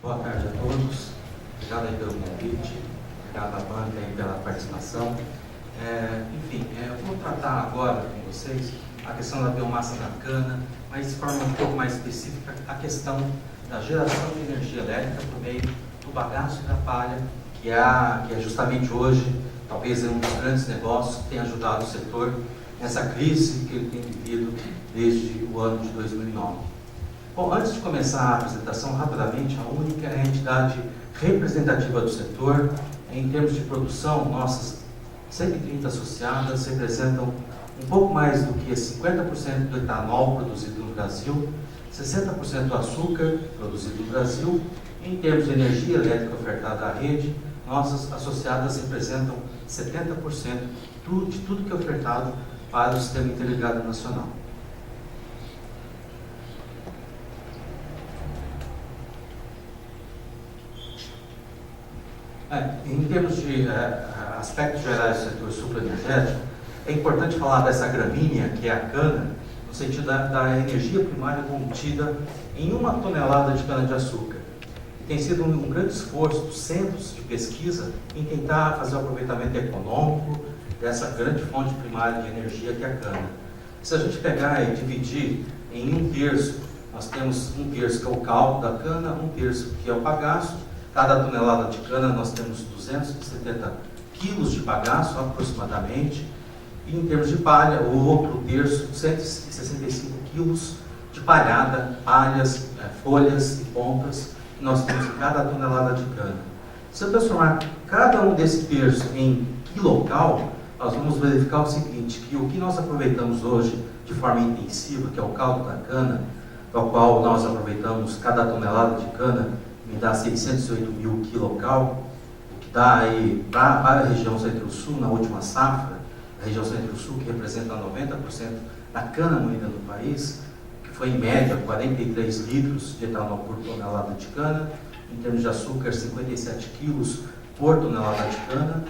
Boa tarde a todos. Obrigado aí pelo convite, obrigado à banca aí pela participação. Eu vou tratar agora com vocês a questão da biomassa da cana, mas de forma um pouco mais específica a questão da geração de energia elétrica por meio do bagaço e da palha, que é justamente hoje, talvez um dos grandes negócios que tem ajudado o setor nessa crise que ele tem vivido desde o ano de 2009. Bom, antes de começar a apresentação, rapidamente, a Única é a entidade representativa do setor. Em termos de produção, nossas 130 associadas representam um pouco mais do que 50% do etanol produzido no Brasil, 60% do açúcar produzido no Brasil. Em termos de energia elétrica ofertada à rede, nossas associadas representam 70% de tudo que é ofertado para o Sistema Interligado Nacional. Em termos de aspectos gerais do setor supraenergético, é importante falar dessa gramínea, que é a cana, no sentido da energia primária contida em 1 tonelada de cana-de-açúcar. Tem sido um grande esforço dos centros de pesquisa em tentar fazer o aproveitamento econômico dessa grande fonte primária de energia que é a cana. Se a gente pegar e dividir em 1/3, nós temos 1/3 que é o caldo da cana, 1/3 que é o bagaço. Cada tonelada de cana nós temos 270 quilos de bagaço aproximadamente. E em termos de palha, o outro terço, 165 quilos de palhada, palhas, folhas e pontas que nós temos em cada tonelada de cana. Se eu transformar cada um desse terço em quilocal, nós vamos verificar o seguinte, que o que nós aproveitamos hoje de forma intensiva, que é o caldo da cana, do qual nós aproveitamos cada tonelada de cana, me dá 608 mil quilocal, o que dá aí para a região Centro-Sul, na última safra, a região Centro-Sul, que representa 90% da cana moída no país, que foi em média 43 litros de etanol por tonelada de cana, em termos de açúcar, 57 quilos por tonelada de cana.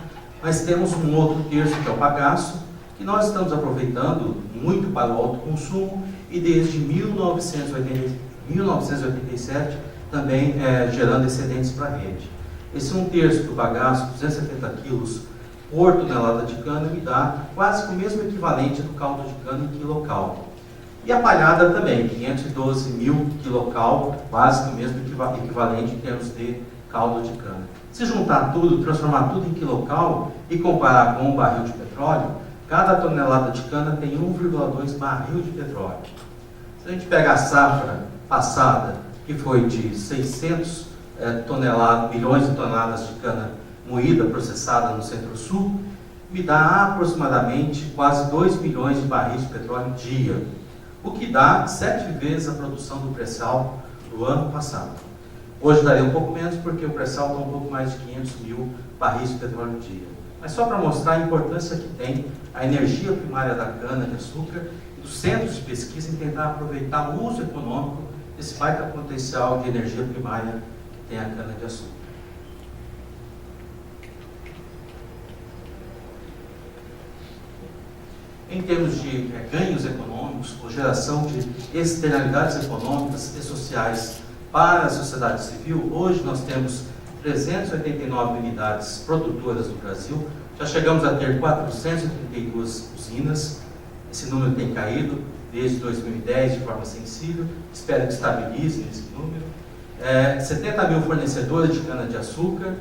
Mas temos um outro terço, que é o bagaço, que nós estamos aproveitando muito para o alto consumo e desde 1987 também gerando excedentes para a rede. Esse 1/3 do bagaço, 270 quilos por tonelada de cana, me dá quase que o mesmo equivalente do caldo de cana em quilocal. E a palhada também, 512 mil quilocal, quase que o mesmo equivalente em termos de caldo de cana. Se juntar tudo, transformar tudo em quilocal e comparar com um barril de petróleo, cada tonelada de cana tem 1,2 barril de petróleo. Se a gente pega a safra passada, que foi de 600 milhões de toneladas de cana moída, processada no Centro-Sul, me dá aproximadamente quase 2 milhões de barris de petróleo dia, o que dá 7 vezes a produção do pré-sal do ano passado. Hoje daria um pouco menos, porque o pré-sal está um pouco mais de 500 mil barris de petróleo dia. Mas só para mostrar a importância que tem a energia primária da cana-de-açúcar e dos centros de pesquisa em tentar aproveitar o uso econômico esse baita potencial de energia primária que tem a cana-de-açúcar. Em termos de ganhos econômicos, ou geração de externalidades econômicas e sociais para a sociedade civil, hoje nós temos 389 unidades produtoras no Brasil, já chegamos a ter 432 usinas, esse número tem caído desde 2010 de forma sensível, espero que estabilize esse número. 70 mil fornecedores de cana-de-açúcar,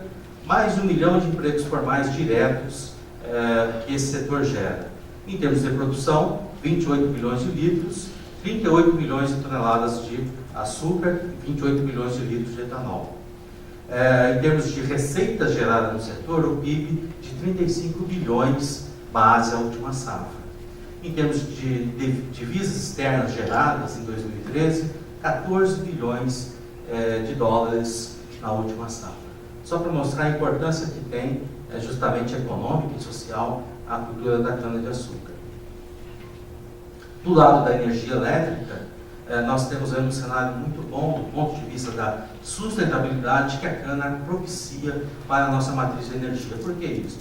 mais de 1 milhão de empregos formais diretos que esse setor gera. Em termos de produção, 28 bilhões de litros, 38 milhões de toneladas de açúcar e 28 milhões de litros de etanol. Em termos de receita gerada no setor, o PIB de 35 bilhões base à última safra. Em termos de divisas externas geradas em 2013, 14 bilhões de dólares na última safra. Só para mostrar a importância que tem, justamente econômica e social, a cultura da cana-de-açúcar. Do lado da energia elétrica, nós temos aí um cenário muito bom do ponto de vista da sustentabilidade que a cana propicia para a nossa matriz de energia. Por que isso?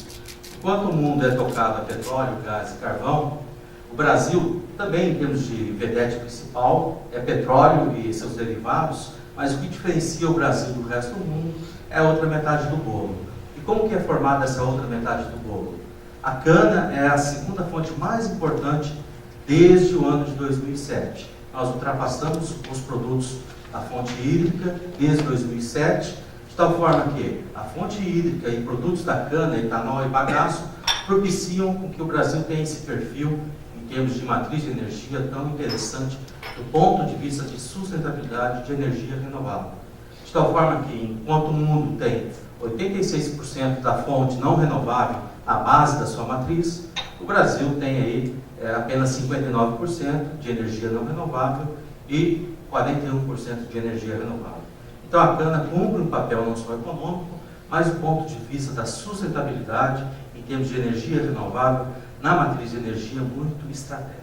Enquanto o mundo é tocado a petróleo, gás e carvão, o Brasil, também em termos de vedete principal, é petróleo e seus derivados, mas o que diferencia o Brasil do resto do mundo é a outra metade do bolo. E como que é formada essa outra metade do bolo? A cana é a segunda fonte mais importante desde o ano de 2007. Nós ultrapassamos os produtos da fonte hídrica desde 2007, de tal forma que a fonte hídrica e produtos da cana, etanol e bagaço, propiciam com que o Brasil tenha esse perfil, em termos de matriz de energia, tão interessante do ponto de vista de sustentabilidade de energia renovável. De tal forma que, enquanto o mundo tem 86% da fonte não renovável à base da sua matriz, o Brasil tem aí apenas 59% de energia não renovável e 41% de energia renovável. Então a cana cumpre um papel não só econômico, mas do ponto de vista da sustentabilidade, em termos de energia renovável, na matriz de energia muito estratégica.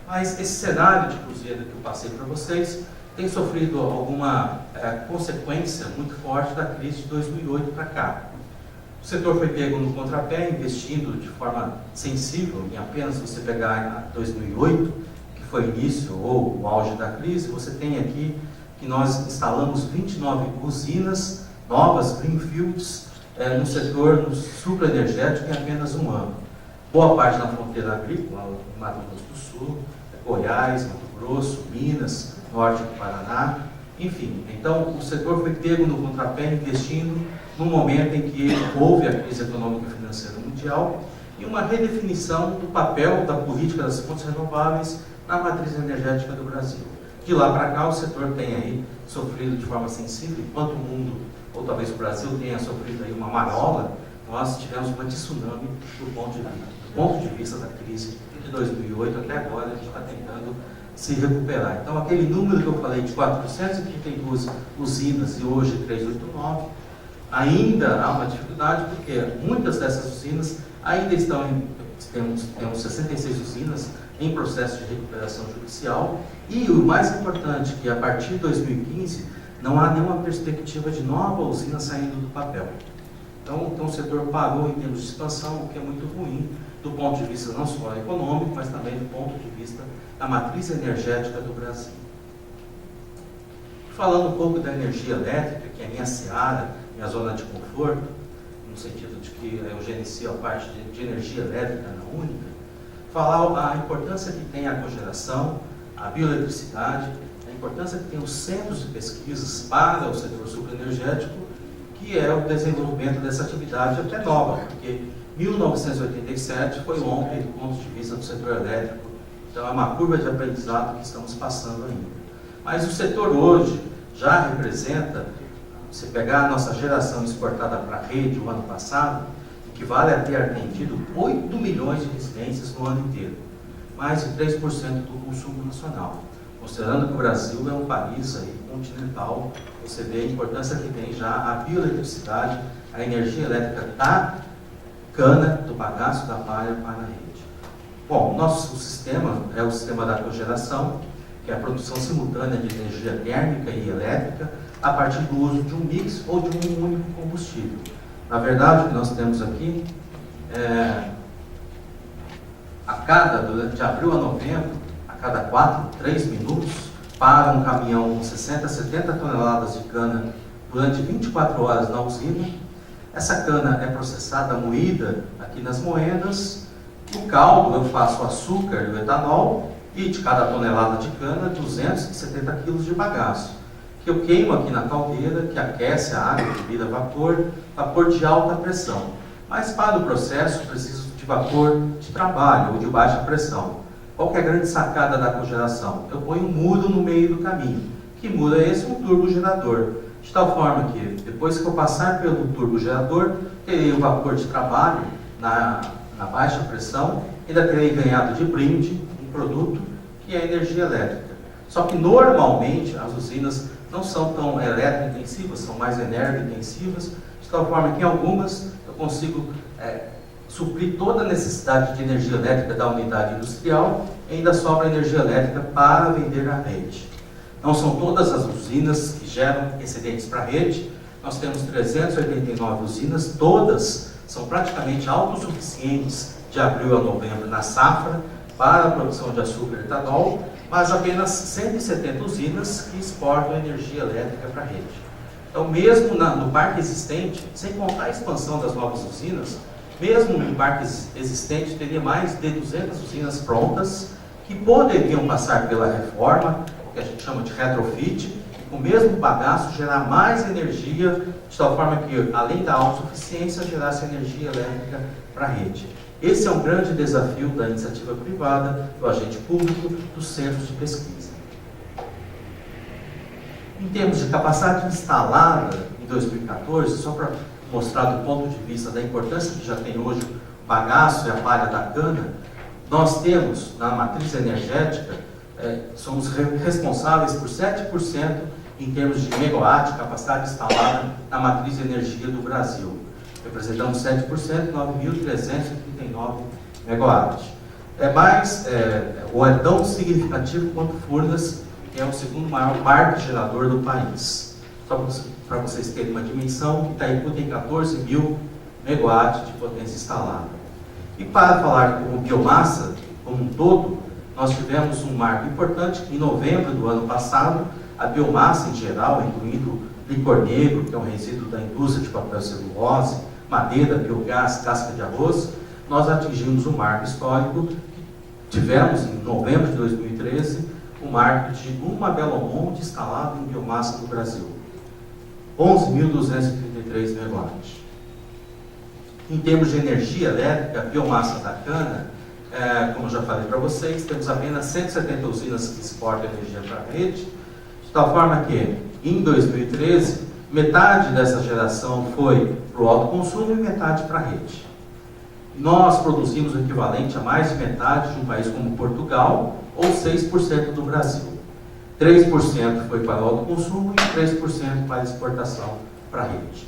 Mas esse cenário de cruzeiro que eu passei para vocês tem sofrido alguma consequência muito forte da crise de 2008 para cá. O setor foi pego no contrapé, investindo de forma sensível, em apenas você pegar em 2008, que foi o início ou o auge da crise, você tem aqui que nós instalamos 29 usinas novas, greenfields, no setor supraenergético em apenas um ano. Boa parte na fronteira agrícola, Mato Grosso do Sul, Goiás, Mato Grosso, Minas, norte do Paraná, enfim. Então, o setor foi pego no contrapé, investindo no momento em que houve a crise econômica e financeira mundial e uma redefinição do papel da política das fontes renováveis na matriz energética do Brasil. De lá para cá, o setor tem aí sofrido de forma sensível, enquanto o mundo, ou talvez o Brasil, tenha sofrido aí uma marola, nós tivemos uma tsunami do ponto de vista da crise de 2008 até agora. A gente está tentando se recuperar. Então, aquele número que eu falei de 432 usinas e hoje 389, ainda há uma dificuldade, porque muitas dessas usinas ainda estão temos 66 usinas em processo de recuperação judicial, e o mais importante, que a partir de 2015 não há nenhuma perspectiva de nova usina saindo do papel. Então o setor parou em termos de expansão, o que é muito ruim do ponto de vista não só econômico, mas também do ponto de vista da matriz energética do Brasil. Falando um pouco da energia elétrica, que é a minha seara, minha zona de conforto, no sentido de que eu gerencio a parte de energia elétrica na Única, falar a importância que tem a cogeração, a bioeletricidade, a importância que tem os centros de pesquisas para o setor supraenergético, que é o desenvolvimento dessa atividade até nova, porque 1987 foi ontem do ponto de vista do setor elétrico, então é uma curva de aprendizado que estamos passando ainda. Mas o setor hoje já representa, se pegar a nossa geração exportada para a rede o ano passado, equivale a ter atendido 8 milhões de residências no ano inteiro, mais de 3% do consumo nacional. Considerando que o Brasil é um país aí continental, você vê a importância que tem já a bioeletricidade, a energia elétrica da cana, do bagaço, da palha para a rede. Bom, o nosso sistema é o sistema da cogeração, que é a produção simultânea de energia térmica e elétrica a partir do uso de um mix ou de um único combustível. Na verdade, o que nós temos aqui durante abril a novembro, a cada 3 minutos, para um caminhão com 60 a 70 toneladas de cana durante 24 horas na usina. Essa cana é processada, moída aqui nas moendas. O caldo eu faço o açúcar e o etanol, e de cada tonelada de cana, 270 kg de bagaço, que eu queimo aqui na caldeira, que aquece a água, que vira vapor de alta pressão. Mas para o processo, preciso de vapor de trabalho ou de baixa pressão. Qual que é a grande sacada da cogeração? Eu ponho um muro no meio do caminho. Que muro é esse? Um turbogerador. De tal forma que, depois que eu passar pelo turbogerador, terei o vapor de trabalho na baixa pressão, ainda terei ganhado de brinde um produto que é a energia elétrica. Só que, normalmente, as usinas não são tão eletrointensivas, são mais energointensivas, de tal forma que em algumas eu consigo suprir toda a necessidade de energia elétrica da unidade industrial e ainda sobra energia elétrica para vender à rede. Não são todas as usinas que geram excedentes para a rede, nós temos 389 usinas, todas são praticamente autossuficientes de abril a novembro na safra, para a produção de açúcar e etanol, mas apenas 170 usinas que exportam energia elétrica para a rede. Então, mesmo no parque existente, sem contar a expansão das novas usinas, mesmo no parque existente, teria mais de 200 usinas prontas que poderiam passar pela reforma, o que a gente chama de retrofit, e com o mesmo bagaço gerar mais energia, de tal forma que, além da autossuficiência, gerasse energia elétrica para a rede. Esse é um grande desafio da iniciativa privada, do agente público, dos centros de pesquisa. Em termos de capacidade instalada em 2014, só para mostrar do ponto de vista da importância que já tem hoje o bagaço e a palha da cana, nós temos na matriz energética, somos responsáveis por 7% em termos de megawatt, capacidade instalada na matriz de energia do Brasil. Representamos 7%, 9.339 megawatts. Ou é tão significativo quanto Furnas, que é o segundo maior parque gerador do país. Só para vocês terem uma dimensão, Itaipu tem 14 mil megawatts de potência instalada. E para falar como biomassa, como um todo, nós tivemos um marco importante, que em novembro do ano passado, a biomassa em geral, incluindo licor negro, que é um resíduo da indústria de papel celulose, madeira, biogás, casca de arroz, nós atingimos um marco histórico. Tivemos em novembro de 2013 o marco de uma Belo Monte instalado em biomassa no Brasil, 11.233 megawatts. Em termos de energia elétrica, a biomassa da cana, como eu já falei para vocês, temos apenas 170 usinas que exportam energia para a rede, de tal forma que, em 2013, metade dessa geração foi para o autoconsumo e metade para a rede. Nós produzimos o equivalente a mais de metade de um país como Portugal, ou 6% do Brasil. 3% foi para o autoconsumo e 3% para a exportação para a rede.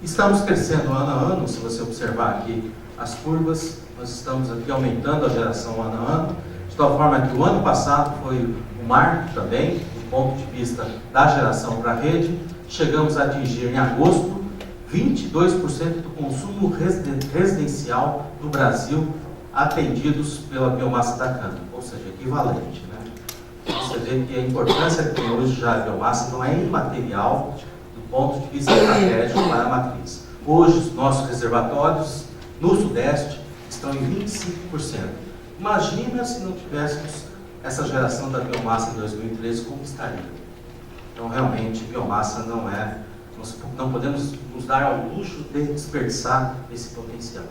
Estamos crescendo ano a ano, se você observar aqui as curvas, nós estamos aqui aumentando a geração ano a ano, de tal forma que o ano passado foi um marco também, do ponto de vista da geração para a rede. Chegamos a atingir em agosto 22% do consumo residencial do Brasil atendidos pela biomassa da cana, ou seja, equivalente. Você vê que a importância que tem hoje já a biomassa não é imaterial do ponto de vista estratégico para a matriz. Hoje, os nossos reservatórios no Sudeste estão em 25%. Imagina se não tivéssemos essa geração da biomassa em 2013, como estaria. Então, realmente, biomassa não podemos nos dar ao luxo de desperdiçar esse potencial.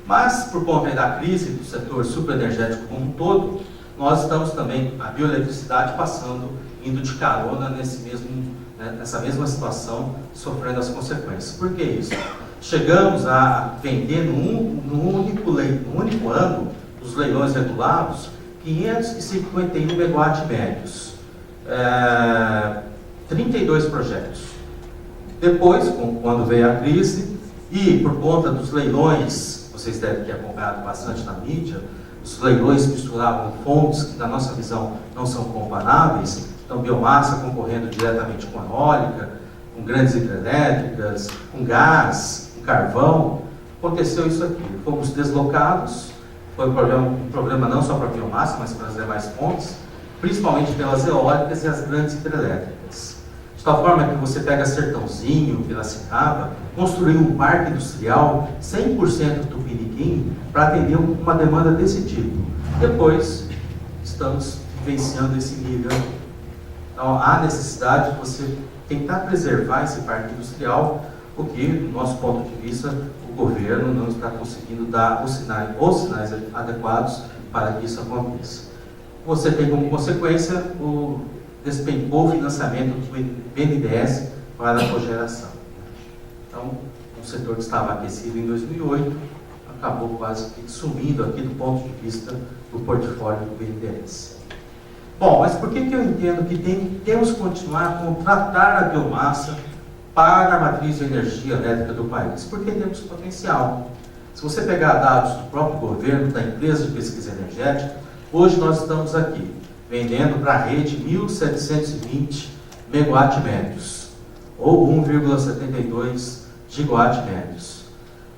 Mas, por conta da crise do setor superenergético como um todo, nós estamos também, a bioeletricidade, indo de carona nessa mesma situação, sofrendo as consequências. Por que isso? Chegamos a vender no único ano dos leilões regulados 551 megawatts médios, 32 projetos. Depois, quando veio a crise, e por conta dos leilões, vocês devem ter acompanhado bastante na mídia, os leilões misturavam fontes que, na nossa visão, não são comparáveis, então biomassa concorrendo diretamente com a eólica, com grandes hidrelétricas, com gás, com carvão. Aconteceu isso aqui, fomos deslocados, foi um problema não só para a biomassa, mas para as demais fontes, principalmente pelas eólicas e as grandes hidrelétricas. De tal forma que você pega Sertãozinho, Piracicaba, construiu um parque industrial 100% tupiniquim para atender uma demanda desse tipo. Depois, estamos vivenciando esse nível. Então, há necessidade de você tentar preservar esse parque industrial, porque, do nosso ponto de vista, o governo não está conseguindo dar os sinais adequados para que isso aconteça. Você tem como consequência despencou o financiamento do BNDES para a cogeração. Então, um setor que estava aquecido em 2008 acabou quase que sumindo aqui do ponto de vista do portfólio do BNDES. Bom, mas por que eu entendo que temos que continuar a contratar a biomassa para a matriz de energia elétrica do país? Porque temos potencial. Se você pegar dados do próprio governo, da empresa de pesquisa energética, hoje nós estamos aqui vendendo para a rede 1.720 megawatts médios, ou 1,72 gigawatts médios.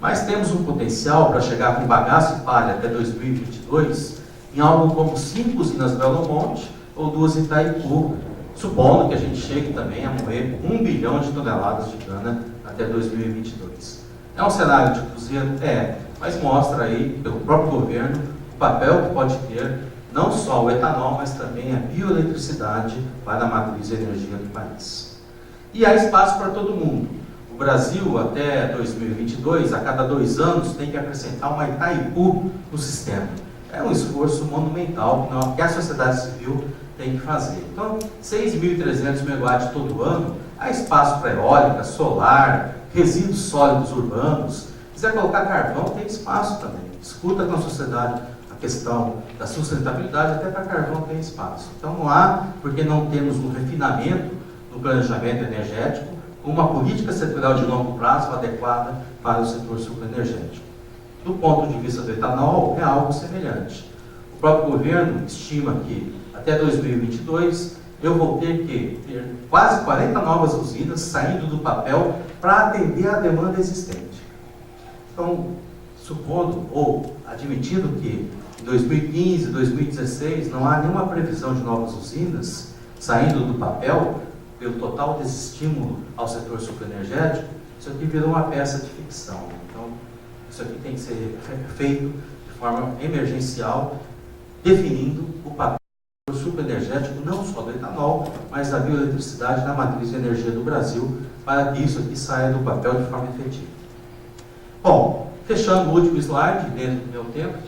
Mas temos um potencial para chegar com bagaço e palha até 2022 em algo como 5 usinas Belo Monte ou 2 em Itaipu, supondo que a gente chegue também a moer 1 bilhão de toneladas de cana até 2022. É um cenário de cruzeiro? É, mas mostra aí, pelo próprio governo, o papel que pode ter não só o etanol, mas também a bioeletricidade para a matriz de energia do país. E há espaço para todo mundo. O Brasil, até 2022, a cada 2 anos, tem que acrescentar uma Itaipu no sistema. É um esforço monumental que a sociedade civil tem que fazer. Então, 6.300 megawatts todo ano, há espaço para eólica, solar, resíduos sólidos urbanos. Se quiser colocar carvão, tem espaço também. Discuta com a sociedade a questão da sustentabilidade, até para carvão tem espaço. Então, não há, porque não temos um refinamento no planejamento energético, com uma política setorial de longo prazo adequada para o setor sucroenergético. Do ponto de vista do etanol, é algo semelhante. O próprio governo estima que até 2022 eu vou ter que ter quase 40 novas usinas saindo do papel para atender a demanda existente. Então, supondo ou admitindo que em 2015, 2016 não há nenhuma previsão de novas usinas saindo do papel, pelo total desestímulo ao setor sucroenergético, isso aqui virou uma peça de ficção. Então, isso aqui tem que ser feito de forma emergencial, definindo o papel do sucroenergético, não só do etanol, mas da bioeletricidade na matriz de energia do Brasil, para que isso aqui saia do papel de forma efetiva. Bom, fechando o último slide, dentro do meu tempo,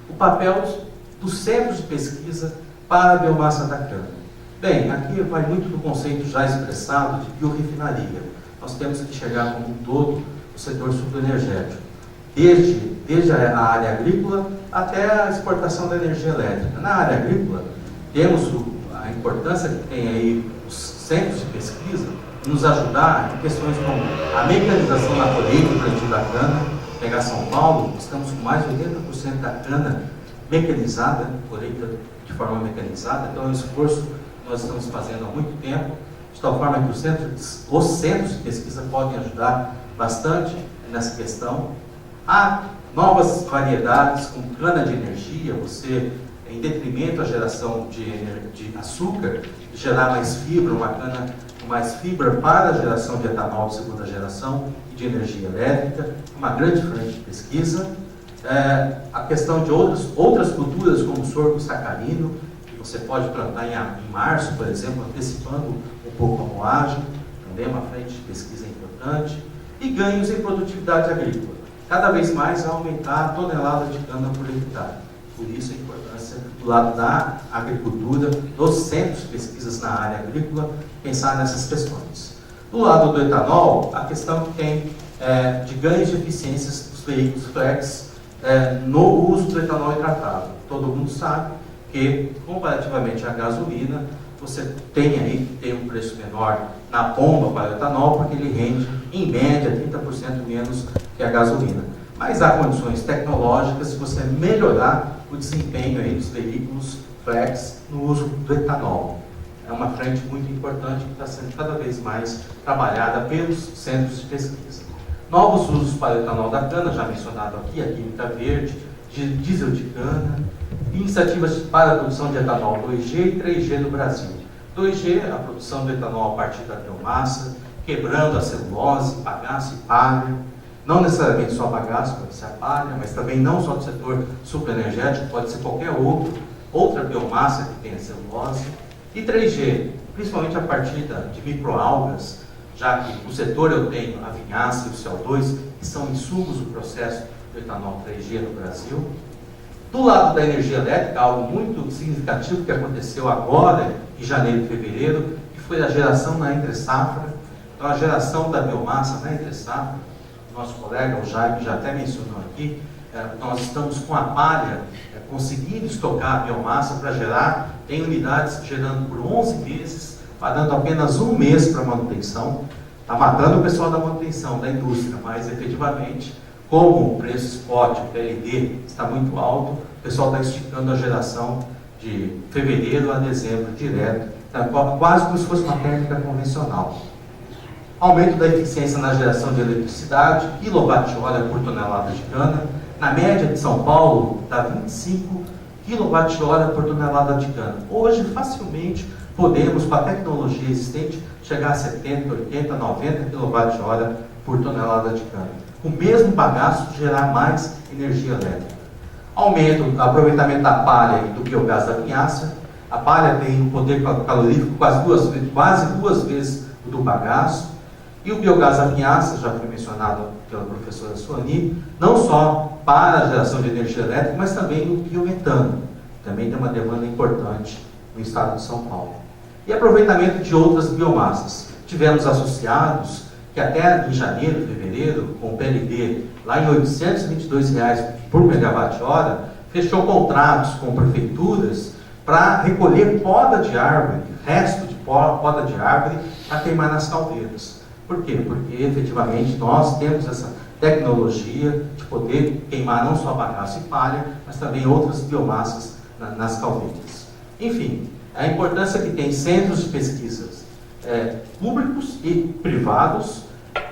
o papel dos centros de pesquisa para a biomassa da cana. Bem, aqui vai muito do conceito já expressado de biorefinaria. Nós temos que chegar como um todo o setor sucroenergético, desde a área agrícola até a exportação da energia elétrica. Na área agrícola, temos a importância que tem aí os centros de pesquisa em nos ajudar em questões como a mecanização na colheita e plantio da cana. Pegar São Paulo, estamos com mais de 80% da cana mecanizada, colheita de forma mecanizada, então é um esforço que nós estamos fazendo há muito tempo, de tal forma que os centros de pesquisa podem ajudar bastante nessa questão. Há novas variedades com cana de energia, você, em detrimento à geração de açúcar, gerar mais fibra, uma cana com mais fibra para a geração de etanol de segunda geração e de energia elétrica, uma grande frente de pesquisa. A questão de outras culturas, como sorgo sacarino, que você pode plantar em março, por exemplo, antecipando um pouco a moagem, também é uma frente de pesquisa importante. E ganhos em produtividade agrícola. Cada vez mais aumentar a tonelada de cana por hectare. Por isso a importância do lado da agricultura, dos centros de pesquisas na área agrícola, pensar nessas questões. Do lado do etanol, a questão que tem de ganhos de eficiências dos veículos flex no uso do etanol hidratado. Todo mundo sabe que, comparativamente à gasolina, você tem um preço menor na bomba para o etanol, porque ele rende, em média, 30% menos que a gasolina. Mas há condições tecnológicas de você melhorar o desempenho aí dos veículos flex no uso do etanol. É uma frente muito importante que está sendo cada vez mais trabalhada pelos centros de pesquisa. Novos usos para o etanol da cana, já mencionado aqui, a química verde, diesel de cana, iniciativas para a produção de etanol 2G e 3G no Brasil. 2G, a produção do etanol a partir da biomassa, quebrando a celulose, bagaço e palha. Não necessariamente só bagaço, pode ser a palha, mas também não só do setor sucroenergético, pode ser qualquer outra biomassa que tenha celulose. E 3G, principalmente a partir de microalgas, já que no setor eu tenho a vinhaça e o CO2, que são insumos do processo do etanol 3G no Brasil. Do lado da energia elétrica, algo muito significativo que aconteceu agora, em janeiro e fevereiro, que foi a geração na entre-safra. Então, a geração da biomassa na entre-safra, nosso colega, o Jaime, já até mencionou aqui, nós estamos com a palha conseguindo estocar a biomassa para gerar, tem unidades gerando por 11 meses, pagando apenas 1 mês para manutenção. Está matando o pessoal da manutenção, da indústria, mas efetivamente, como o preço spot, o PLD, está muito alto, o pessoal está esticando a geração de fevereiro a dezembro direto, tá quase como se fosse uma térmica convencional. Aumento da eficiência na geração de eletricidade, quilowatt-hora por tonelada de cana. Na média de São Paulo, dá 25 kWh por tonelada de cana. Hoje, facilmente, podemos, com a tecnologia existente, chegar a 70, 80, 90 kWh por tonelada de cana. Com o mesmo bagaço, gerar mais energia elétrica. Aumento do aproveitamento da palha e do biogás da vinhaça. A palha tem um poder calorífico quase duas vezes o do bagaço. E o biogás da vinhaça, já foi mencionado pela professora Suani, não só para a geração de energia elétrica, mas também o biometano. Também tem uma demanda importante no estado de São Paulo. E aproveitamento de outras biomassas. Tivemos associados que até em janeiro, fevereiro, com o PLD lá em R$ 822 por megawatt-hora, fechou contratos com prefeituras para recolher poda de árvore, resto de poda de árvore, para queimar nas caldeiras. Por quê? Porque efetivamente nós temos essa tecnologia de poder queimar não só bagaço e palha, mas também outras biomassas nas caldeiras. Enfim, a importância que tem centros de pesquisas públicos e privados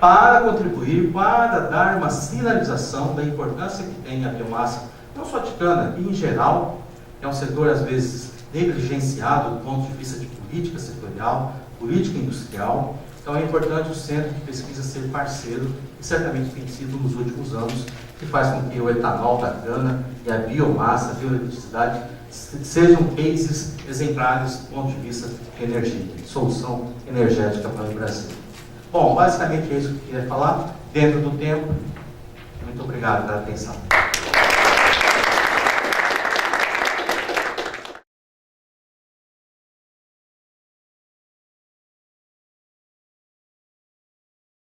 para contribuir, para dar uma sinalização da importância que tem a biomassa, não só de cana, e em geral, é um setor às vezes negligenciado do ponto de vista de política setorial, política industrial. Então é importante o centro de pesquisa ser parceiro, e certamente tem sido nos últimos anos, que faz com que o etanol da cana e a biomassa, a bioeletricidade, sejam cases exemplares do ponto de vista de energia, de solução energética para o Brasil. Bom, basicamente é isso que eu queria falar, dentro do tempo. Muito obrigado pela atenção.